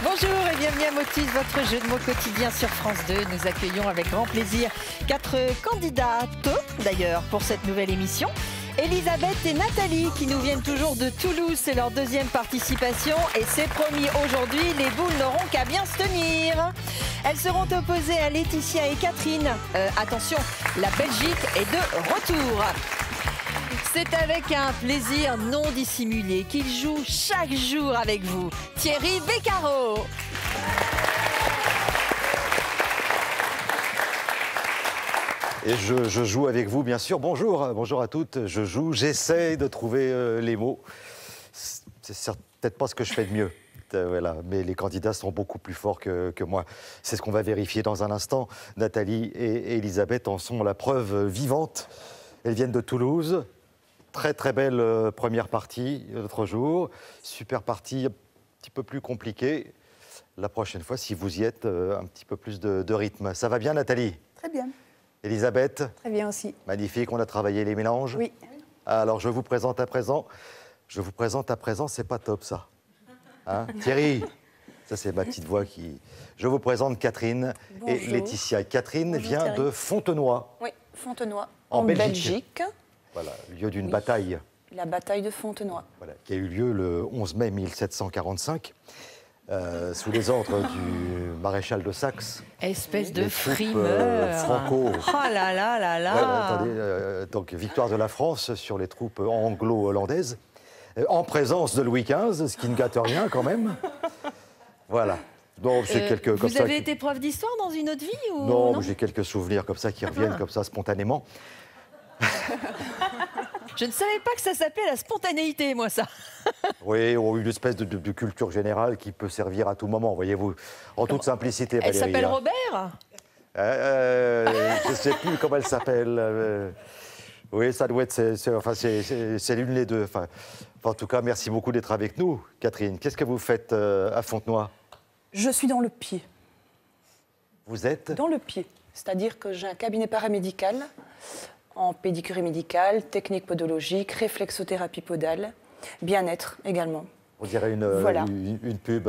Bonjour et bienvenue à Motus, votre jeu de mots quotidien sur France 2. Nous accueillons avec grand plaisir 4 candidates, d'ailleurs, pour cette nouvelle émission. Elisabeth et Nathalie qui nous viennent toujours de Toulouse, c'est leur deuxième participation et c'est promis aujourd'hui, les boules n'auront qu'à bien se tenir. Elles seront opposées à Laetitia et Catherine. Attention, la Belgique est de retour. C'est avec un plaisir non dissimulé qu'ils jouent chaque jour avec vous. Thierry Beccaro. Et je joue avec vous, bien sûr. Bonjour, bonjour à toutes. Je joue, j'essaie de trouver les mots. C'est peut-être pas ce que je fais de mieux. Voilà. Mais les candidats sont beaucoup plus forts que moi. C'est ce qu'on va vérifier dans un instant. Nathalie et Elisabeth en sont la preuve vivante. Elles viennent de Toulouse. Très très belle première partie l'autre jour. Super partie un petit peu plus compliquée. La prochaine fois, si vous y êtes, un petit peu plus de rythme. Ça va bien, Nathalie? Très bien. Elisabeth? Très bien aussi. Magnifique, on a travaillé les mélanges. Oui. Alors, je vous présente à présent. C'est pas top, ça. Hein? Thierry? Ça, c'est ma petite voix qui... Je vous présente Catherine. Bonjour. Et Laetitia. Catherine vient Thierry. De Fontenoy. Oui, Fontenoy, en Belgique. Voilà, lieu d'une bataille. La bataille de Fontenoy. Voilà, qui a eu lieu le 11 mai 1745, sous les ordres du maréchal de Saxe. Espèce de frimeur. Franco. Oh là là là là. Attendez, donc, victoire de la France sur les troupes anglo-hollandaises, en présence de Louis XV, ce qui ne gâte rien quand même. Voilà. Donc, vous avez été prof d'histoire dans une autre vie ou non, j'ai quelques souvenirs comme ça qui reviennent comme ça spontanément. Je ne savais pas que ça s'appelait la spontanéité, moi, ça. Oui, une espèce de culture générale qui peut servir à tout moment, voyez-vous. En toute simplicité, Valérie. Elle s'appelle Robert? Je ne sais plus comment elle s'appelle. Oui, ça doit être... C'est l'une des deux. En tout cas, merci beaucoup d'être avec nous, Catherine. Qu'est-ce que vous faites à Fontenoy? Je suis dans le pied. Vous êtes? Dans le pied. C'est-à-dire que j'ai un cabinet paramédical en pédicurie médicale, technique podologique, réflexothérapie podale, bien-être également. On dirait voilà. une pub.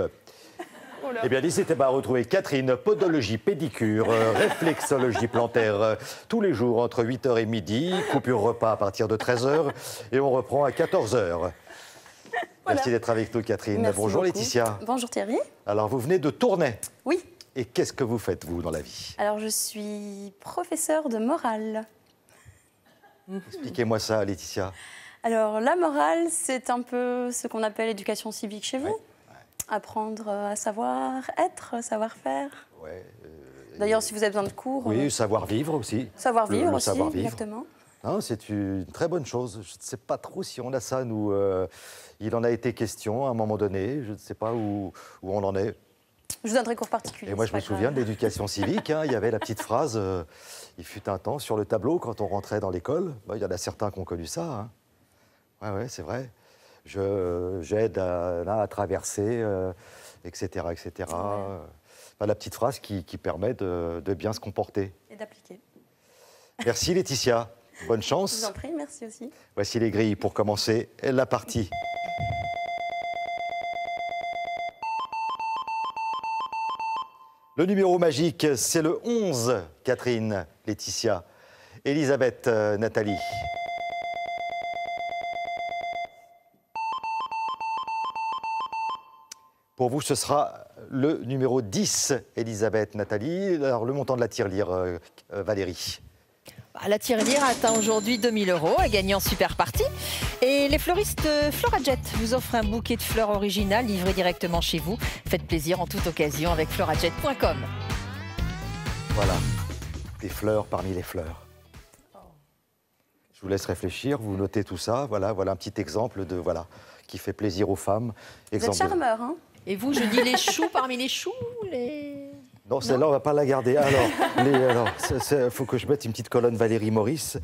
Eh bien, n'hésitez pas à retrouver Catherine, podologie, pédicure, réflexologie plantaire, tous les jours entre 8h et midi, coupure repas à partir de 13h, et on reprend à 14h. Voilà. Merci d'être avec nous, Catherine. Merci Bonjour, beaucoup. Laetitia. Bonjour, Thierry. Alors, vous venez de Tournai. Oui. Et qu'est-ce que vous faites, vous, dans la vie? Alors, je suis professeure de morale. Expliquez-moi ça, Laetitia. Alors, la morale, c'est un peu ce qu'on appelle l'éducation civique chez vous. Ouais. Apprendre à savoir-être, savoir-faire. Ouais, D'ailleurs, si vous avez besoin de cours... Oui, savoir-vivre aussi. Savoir-vivre aussi, savoir-vivre. exactement. C'est une très bonne chose. Je ne sais pas trop si on a ça, nous. Il en a été question à un moment donné. Je ne sais pas où on en est. Je vous donnerai cours particulier. Et moi, je me souviens de l'éducation civique. Il y avait la petite phrase, il fut un temps, sur le tableau, quand on rentrait dans l'école. Il y en a certains qui ont connu ça. Ouais, c'est vrai. J'aide à traverser, etc. etc. Ouais. La petite phrase qui permet de bien se comporter. Et d'appliquer. Merci, Laetitia. Bonne chance. Je vous en prie, merci aussi. Voici les grilles pour commencer la partie. Le numéro magique, c'est le 11, Catherine, Laetitia, Elisabeth, Nathalie. Pour vous, ce sera le numéro 10, Elisabeth, Nathalie. Alors, le montant de la tirelire, Valérie. La tirelire atteint aujourd'hui 2 000 €, à gagner en super partie. Et les fleuristes Florajet vous offrent un bouquet de fleurs originales livré directement chez vous. Faites plaisir en toute occasion avec florajet.com. Voilà, des fleurs parmi les fleurs. Je vous laisse réfléchir, vous notez tout ça. Voilà un petit exemple de qui fait plaisir aux femmes. Vous êtes charmeur, hein? Et vous, je dis les choux parmi les choux, les... Non, celle-là, on ne va pas la garder. Alors, il faut que je mette une petite colonne Valérie Maurice.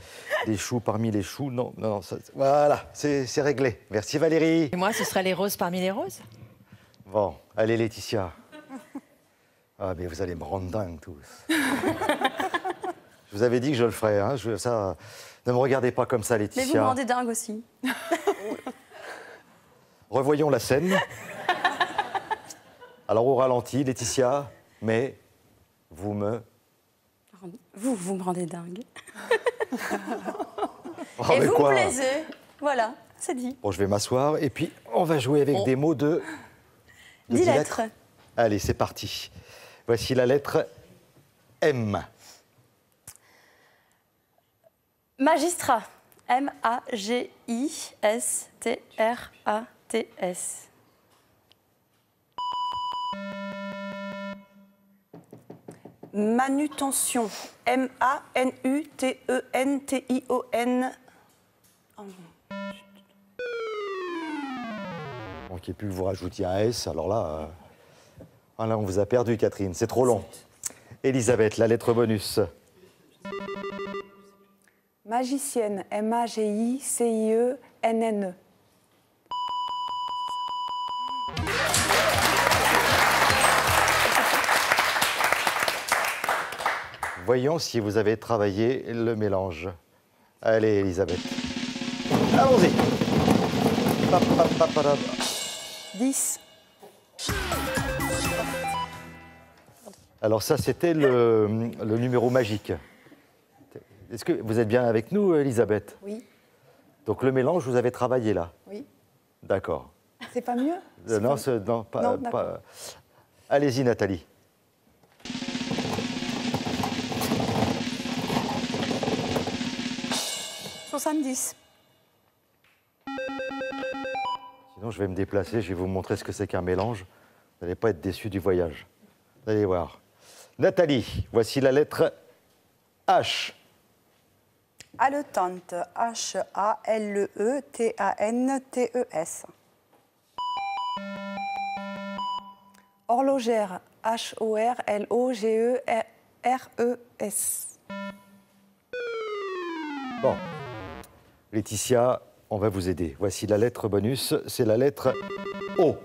Des choux parmi les choux. Non, non, voilà, c'est réglé. Merci Valérie. Et moi, ce serait les roses parmi les roses? Bon, allez Laetitia. Ah, mais vous allez me rendre dingue tous. Je vous avais dit que je le ferais. Hein. Ne me regardez pas comme ça, Laetitia. Mais vous me rendez dingue aussi. Revoyons la scène. Alors, au ralenti, Laetitia, mais vous me... Vous me rendez dingue. Oh, et mais vous quoi me plaisez. Voilà, c'est dit. Bon, je vais m'asseoir et puis on va jouer avec des mots de 10 lettres. Allez, c'est parti. Voici la lettre M. Magistrat. M-A-G-I-S-T-R-A-T-S. Manutention. M-A-N-U-T-E-N-T-I-O-N. Bon, qu'il n'y ait plus que vous rajoutiez un S, alors là... Voilà, on vous a perdu, Catherine. C'est trop long. Elisabeth, la lettre bonus. Magicienne. M-A-G-I-C-I-E-N-N-E. Voyons si vous avez travaillé le mélange. Allez, Elisabeth. Allons-y. 10. Alors ça, c'était le numéro magique. Est-ce que vous êtes bien avec nous, Elisabeth? Oui. Donc le mélange, vous avez travaillé là? Oui. D'accord. C'est pas mieux? Non, pas... Non, d'accord. Allez-y, Nathalie. « 70. Sinon, je vais me déplacer, je vais vous montrer ce que c'est qu'un mélange. Vous n'allez pas être déçus du voyage. Vous allez voir. Nathalie, voici la lettre H. Haletante, H-A-L-E-T-A-N-T-E-S. Horlogère. H-O-R-L-O-G-E-R-E-S. Bon. Laetitia, on va vous aider. Voici la lettre bonus, c'est la lettre O.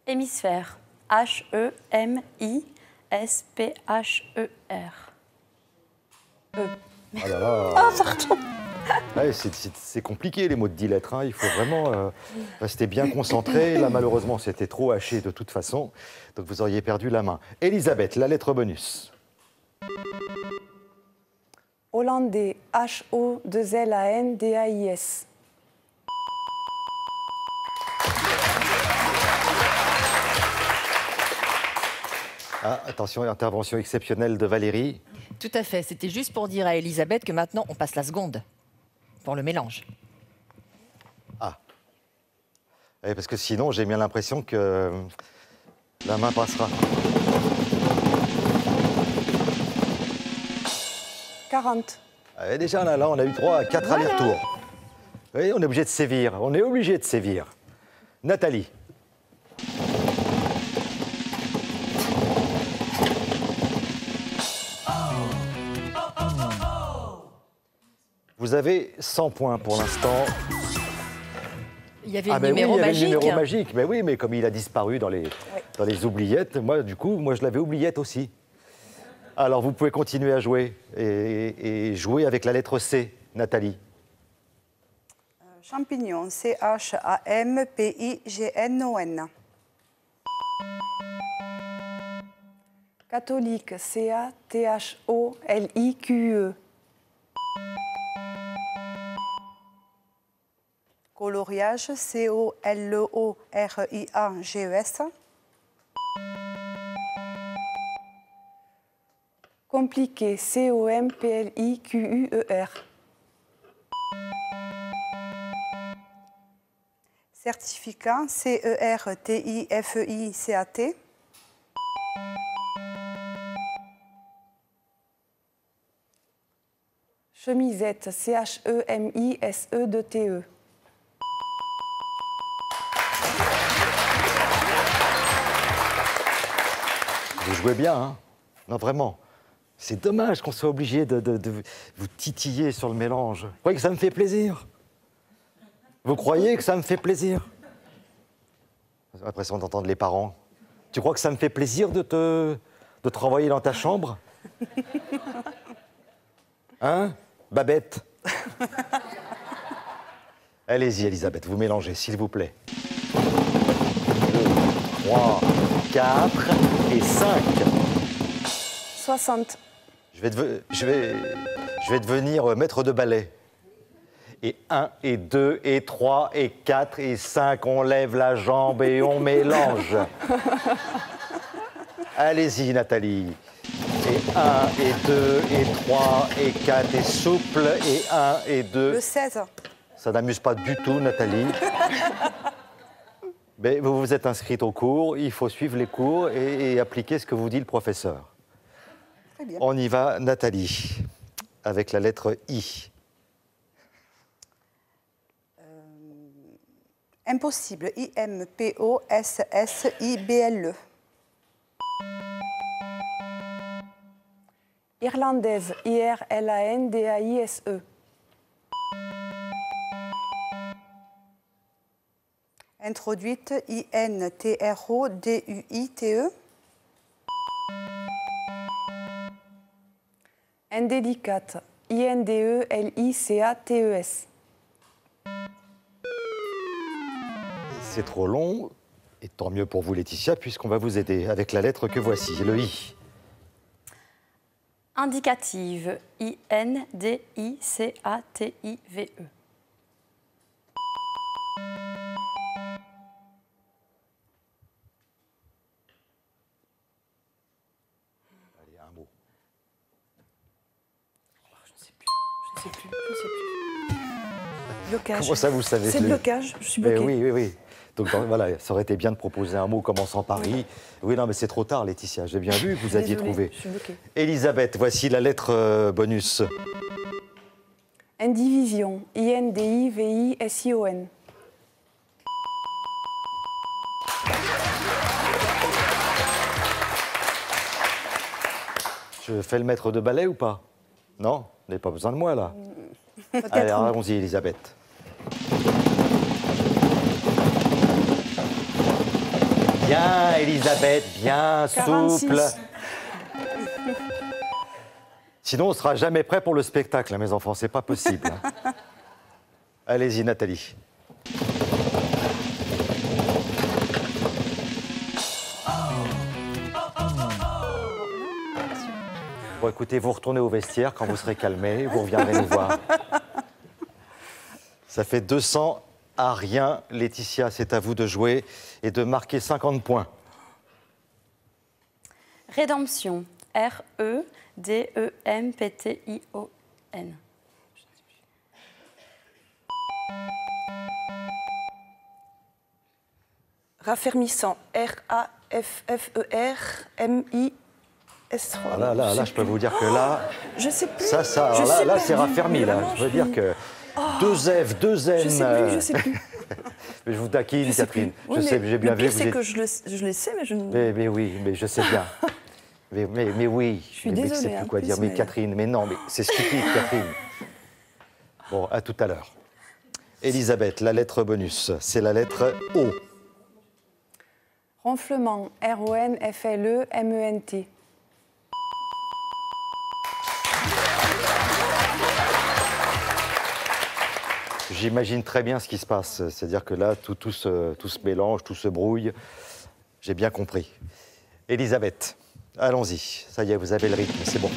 Hémisphère. H-E-M-I-S-P-H-E-R. Ah là là. Pardon. Ouais, c'est compliqué les mots de 10 lettres. Hein. Il faut vraiment rester bien concentré. Là, malheureusement, c'était trop haché de toute façon. Donc, vous auriez perdu la main. Elisabeth, la lettre bonus. Hollandais. H-O-2-L-A-N-D-A-I-S. Ah, attention, intervention exceptionnelle de Valérie. Tout à fait. C'était juste pour dire à Elisabeth que maintenant, on passe la seconde pour le mélange. Ah. Ouais, parce que sinon, j'ai bien l'impression que la main passera. 40. Ah, déjà, là, on a eu 3 à 4 allers-retours. Oui, on est obligé de sévir. On est obligé de sévir. Nathalie. Vous avez 100 points pour l'instant. Il y avait Ah le ben oui, numéro il y avait magique. le numéro magique. Mais oui, mais comme il a disparu dans les oubliettes, moi, du coup, moi, je l'avais oubliette aussi. Alors, vous pouvez continuer à jouer et jouer avec la lettre C, Nathalie. Champignon, C-H-A-M-P-I-G-N-O-N. Catholique. C-A-T-H-O-L-I-Q-E. Coloriage, C-O-L-O-R-I-A-G-E-S. Compliqué. C-O-M-P-L-I-Q-U-E-R. Certificat, C-E-R-T-I-F-I-C-A-T. Chemisette. C-H-E-M-I-S-E-D-T-E. Vous jouez bien, hein? Non, vraiment. C'est dommage qu'on soit obligé de vous titiller sur le mélange. Vous croyez que ça me fait plaisir? Vous croyez que ça me fait plaisir? J'ai l'impression d'entendre les parents. Tu crois que ça me fait plaisir de te renvoyer dans ta chambre? Hein, Babette? Allez-y, Elisabeth, vous mélangez, s'il vous plaît. 2, 3, 4 et 5. 60. Je vais devenir maître de ballet. Et 1, et 2, et 3, et 4, et 5, on lève la jambe et on mélange. Allez-y, Nathalie. Et 1, et 2, et 3, et 4, et souple, et 1, et 2. Le 16. Ça n'amuse pas du tout, Nathalie. Mais vous vous êtes inscrite au cours, il faut suivre les cours et appliquer ce que vous dit le professeur. Très bien. On y va, Nathalie, avec la lettre I. Impossible. IMPOSSIBLE. Irlandaise. IRLANDAISE. Introduite. INTRODUITE. Indélicate. INDELICATES. C'est trop long, et tant mieux pour vous, Laetitia, puisqu'on va vous aider avec la lettre que voici, le I. Indicative. INDICATIVE. Allez, un mot. Je ne sais plus. Blocage. Comment ça, vous savez? C'est blocage, je suis Mais bloquée. oui, oui, oui. Donc voilà, ça aurait été bien de proposer un mot commençant par I. Oui, non, mais c'est trop tard, Laetitia. J'ai bien vu que vous aviez Désolée, trouvé. je suis bloquée. Elisabeth, voici la lettre bonus. Indivision. INDIVISION. Je fais le maître de ballet ou pas? Non, vous n'avez pas besoin de moi, là. Peut-être. Allez, allons-y, Elisabeth. Bien, Elisabeth, bien, 46. souple. Sinon, on ne sera jamais prêt pour le spectacle, hein, mes enfants, c'est pas possible. Hein. Allez-y, Nathalie. Bon, écoutez, vous retournez au vestiaire quand vous serez calmés, vous reviendrez nous voir. Ça fait 200 à rien. Laetitia, c'est à vous de jouer et de marquer 50 points. Rédemption. REDEMPTION. Raffermissant. RAFFERMIS3. Ah là, je peux vous dire que là, Je sais plus. ça, Je alors sais là, pas. c'est raffermi, là. Vraiment, Je veux dire que deux F, deux N. Je sais plus. Mais je vous taquine, Catherine. Oui, Je sais, mais j'ai bien le vu. pire, Vous c'est êtes- que je le sais, mais je ne... Mais oui, mais je sais bien. Mais oui. Je suis mais je désolée, sais hein, plus quoi plus, dire. Mais mais- Catherine, mais non, mais c'est stupide, Catherine. Bon, à tout à l'heure. Elisabeth, la lettre bonus, c'est la lettre O. Ronflement. RONFLEMENT. J'imagine très bien ce qui se passe. C'est-à-dire que là, tout se mélange, tout se brouille. J'ai bien compris. Elisabeth, allons-y. Ça y est, vous avez le rythme, c'est bon.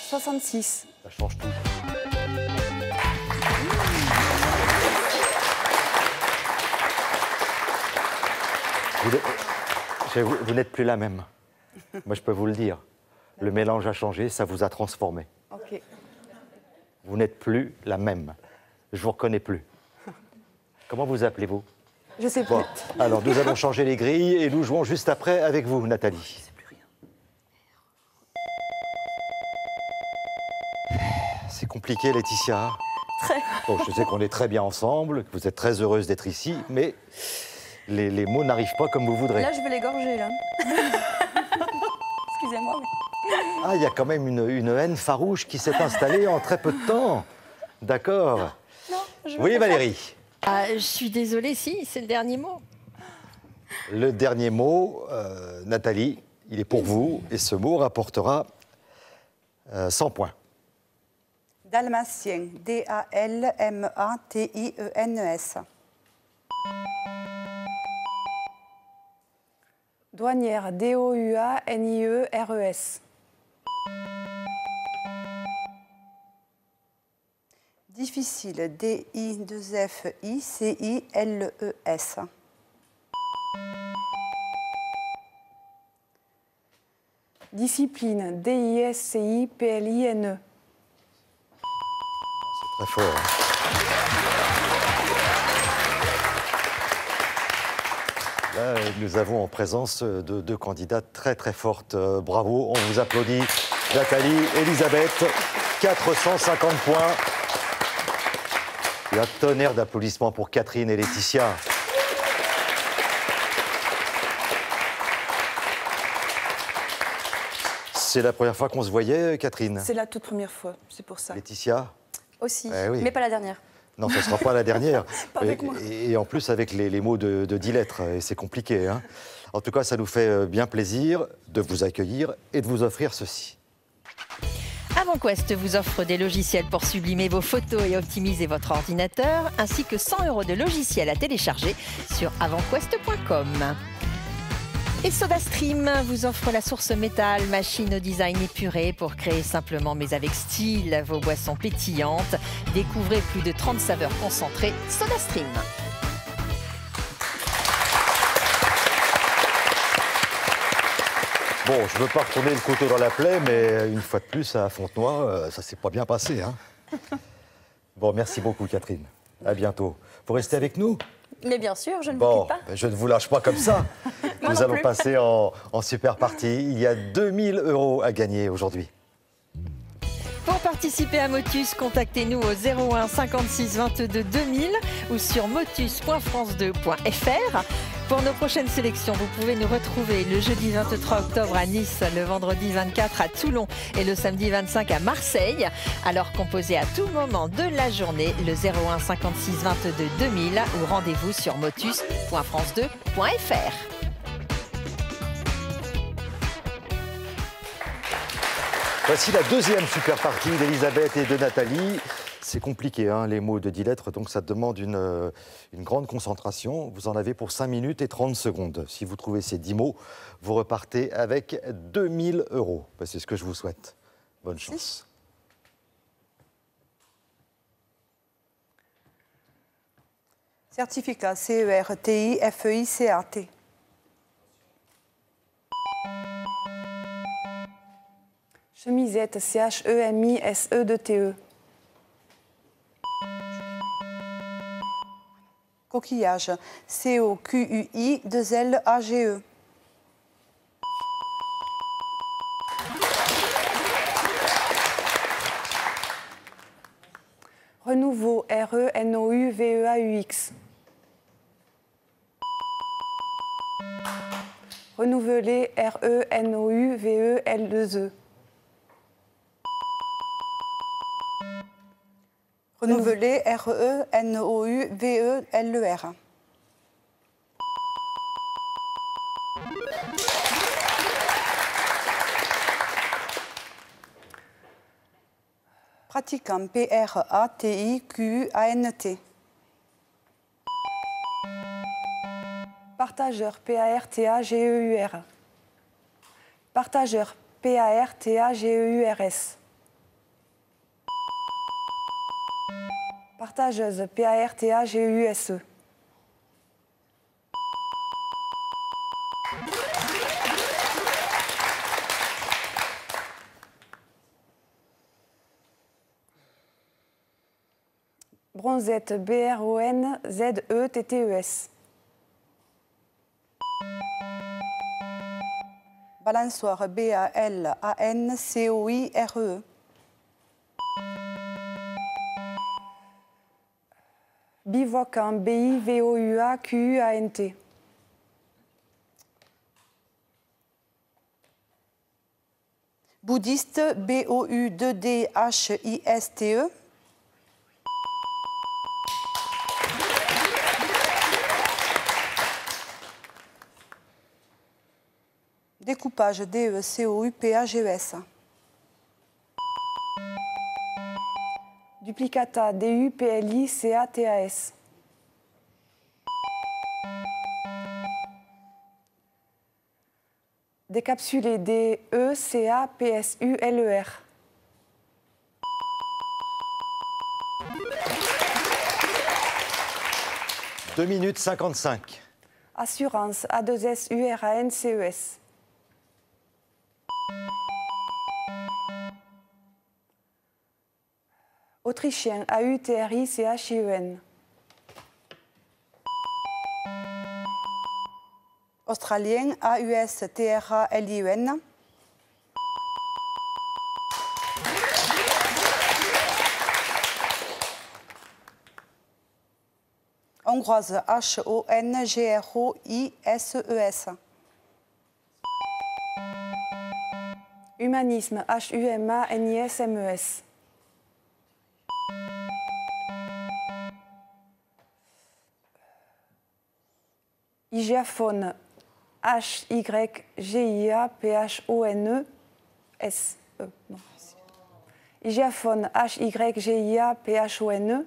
« 66. Ça change tout. Vous n'êtes plus la même. Moi, je peux vous le dire. Le mélange a changé, ça vous a transformé. Ok. Vous n'êtes plus la même. Je vous reconnais plus. Comment vous appelez-vous? Je sais plus. Bon, alors nous allons changer les grilles et nous jouons juste après avec vous, Nathalie. C'est compliqué, Laetitia. Très. Bon, je sais qu'on est très bien ensemble, que vous êtes très heureuse d'être ici, mais les mots n'arrivent pas comme vous voudrez. Là, je vais l'égorger, là. Excusez-moi. Mais... Ah, il y a quand même une haine farouche qui s'est installée en très peu de temps. D'accord. Non, je Oui, Valérie. Ah, je suis désolée, si, c'est le dernier mot. Le dernier mot, Nathalie, il est pour vous, et ce mot rapportera 100 points. Dalmatien. D-A-L-M-A-T-I-E-N-E-S. Douanière, D-O-U-A-N-I-E-R-E-S. Difficile. D-I-2-F-I-C-I-L-E-S. Discipline, D-I-S-C-I-P-L-I-N-E. C'est très fort. Là, nous avons en présence de deux candidates très très fortes. Bravo, on vous applaudit. Nathalie, Elisabeth, 450 points. Et un tonnerre d'applaudissements pour Catherine et Laetitia. C'est la première fois qu'on se voyait, Catherine? C'est la toute première fois, c'est pour ça. Laetitia? Aussi, Eh oui. mais pas la dernière. Non, ce ne sera pas la dernière. Pas avec moi. Et en plus, avec les mots de 10 lettres, et c'est compliqué. Hein. En tout cas, ça nous fait bien plaisir de vous accueillir et de vous offrir ceci. AvantQuest vous offre des logiciels pour sublimer vos photos et optimiser votre ordinateur, ainsi que 100 € de logiciels à télécharger sur avantquest.com. Et SodaStream vous offre la source métal, machine au design épuré pour créer simplement mais avec style vos boissons pétillantes. Découvrez plus de 30 saveurs concentrées SodaStream. Bon, je ne veux pas retourner le couteau dans la plaie, mais une fois de plus, à Fontenoy, ça ne s'est pas bien passé. Hein. Bon, merci beaucoup, Catherine. À bientôt. Vous restez avec nous? Mais bien sûr, je ne vous Bon, quitte pas. je ne vous lâche pas comme ça. Moi Nous non allons plus. passer en super partie. Il y a 2000 € à gagner aujourd'hui. Pour participer à Motus, contactez-nous au 01 56 22 2000 ou sur motus.france2.fr. Pour nos prochaines sélections, vous pouvez nous retrouver le jeudi 23 octobre à Nice, le vendredi 24 à Toulon et le samedi 25 à Marseille. Alors composez à tout moment de la journée le 01 56 22 2000 ou rendez-vous sur motus.france2.fr. Voici la deuxième super partie d'Elisabeth et de Nathalie. C'est compliqué, hein, les mots de 10 lettres, donc ça demande une grande concentration. Vous en avez pour 5 minutes et 30 secondes. Si vous trouvez ces 10 mots, vous repartez avec 2000 €. Ben, c'est ce que je vous souhaite. Bonne chance. Certificat. C-E-R-T-I-F-E-I-C-A-T. Chemisette, C-H-E-M-I-S-E-D-T-E. Coquillage. C-O-Q-U-I-2-L-A-G-E. Renouveau, R-E-N-O-U-V-E-A-U-X. Renouveler, R-E-N-O-U-V-E-L-2-E. Renouveler. R-E-N-O-U-V-E-L-E-R. Pratiquant. P-R-A-T-I-Q-U-A-N-T. Partageur, P-A-R-T-A-G-E-U-R. Partageur, P-A-R-T-A-G-E-U-R-S. Partageuse, P-A-R-T-A-G-E-U-S-E. Bronzette, B-R-O-N-Z-E-T-T-E-S. Balançoire. B-A-L-A-N-C-O-I-R-E. Bivouacant, B-I-V-O-U-A-Q-U-A-N-T. Bouddhiste, B-O-U-2-D-H-I-S-T-E. Découpage, D-E-C-O-U-P-A-G-E-S. Duplicata, D-U-P-L-I-C-A-T-A-S. Décapsulé, D-E-C-A-P-S-U-L-E-R. 2 minutes 55. Assurance, A-2-S-U-R-A-N-C-E-S. Autrichien, A-U-T-R-I-C-H-I-E-N. Australien, A-U-S-T-R-A-L-I-E-N. Hongroise, H-O-N-G-R-O-I-S-E-S. Humanisme, H-U-M-A-N-I-S-M-E-S. Hygiaphone, H-Y-G-I-A-P-H-O-N-E-S. Non. Hygiaphone, H-Y-G-I-A-P-H-O-N-E.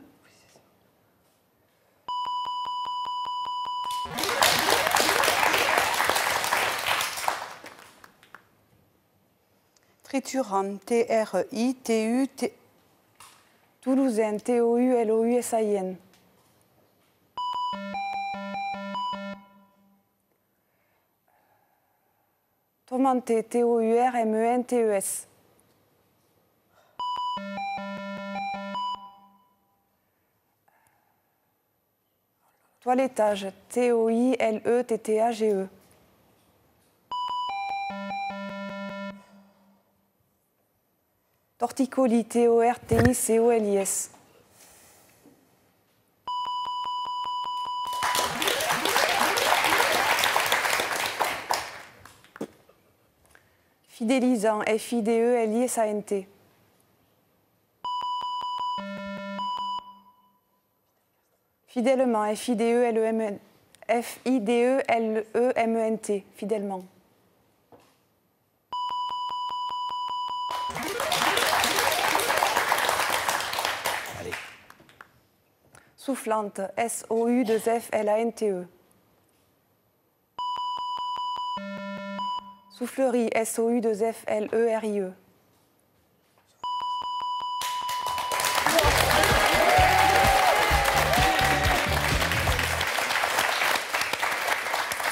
Triturant, T-R-I-T-U-T. Toulousain, T-O-U-L-O-U-S-A-I-N. Tourmenté, T-O-U-R-M-E-N-T-E-S. Toilettage, T-O-I-L-E-T-T-A-G-E. Torticolis, T-O-R-T-I-C-O-L-I-S. Fidélisant, F-I-D-E-L-I-S-A-N-T. Fidèlement, F-I-D-E-L-E-M-E-N-T. Fidèlement. Allez. Soufflante, S-O-U-2-F-L-A-N-T-E. Soufflerie, S-O-U-2-F-L-E-R-I-E.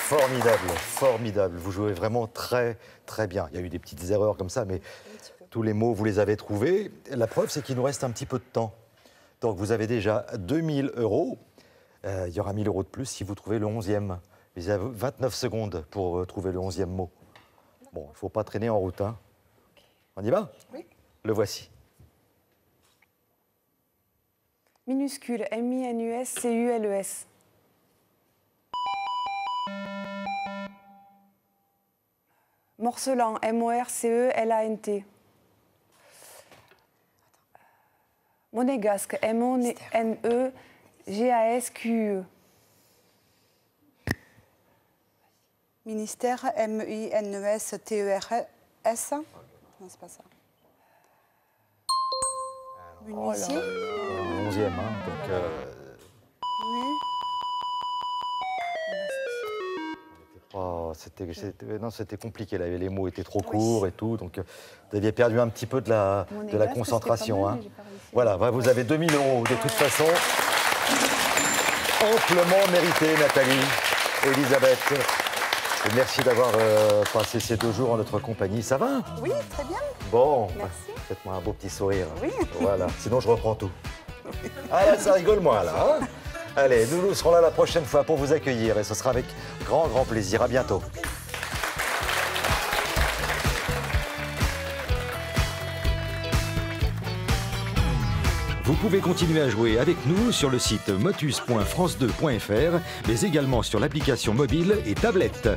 Formidable, formidable. Vous jouez vraiment très, très bien. Il y a eu des petites erreurs comme ça, mais tous les mots, vous les avez trouvés. La preuve, c'est qu'il nous reste un petit peu de temps. Donc, vous avez déjà 2000 €. Il y aura 1000 € de plus si vous trouvez le 11e. Vous avez 29 secondes pour trouver le 11e mot. Bon, il ne faut pas traîner en route, hein. On y va? Oui. Le voici. Minuscule, M-I-N-U-S-C-U-L-E-S. Morcelant, M-O-R-C-E-L-A-N-T. Monégasque, M-O-N-E-G-A-S-Q-U-E. Ministère, M-I-N-E-S-T-E-R-S. Non, c'est pas ça. Municier. 11e, hein, donc... Oui. Oh, c'était compliqué, là. Les mots étaient trop courts et tout, donc vous aviez perdu un petit peu de la concentration. Hein. Voilà, vous avez 2000 € de toute façon. Amplement mérité, Nathalie, Elisabeth. Et merci d'avoir passé ces 2 jours en notre compagnie. Ça va? Oui, très bien. Bon, Merci. faites-moi un beau petit sourire. Oui. Voilà, sinon je reprends tout. Ah là, ça rigole moins, là. Hein. Allez, nous serons là la prochaine fois pour vous accueillir et ce sera avec grand, grand plaisir. À bientôt. Vous pouvez continuer à jouer avec nous sur le site motus.france2.fr, mais également sur l'application mobile et tablette.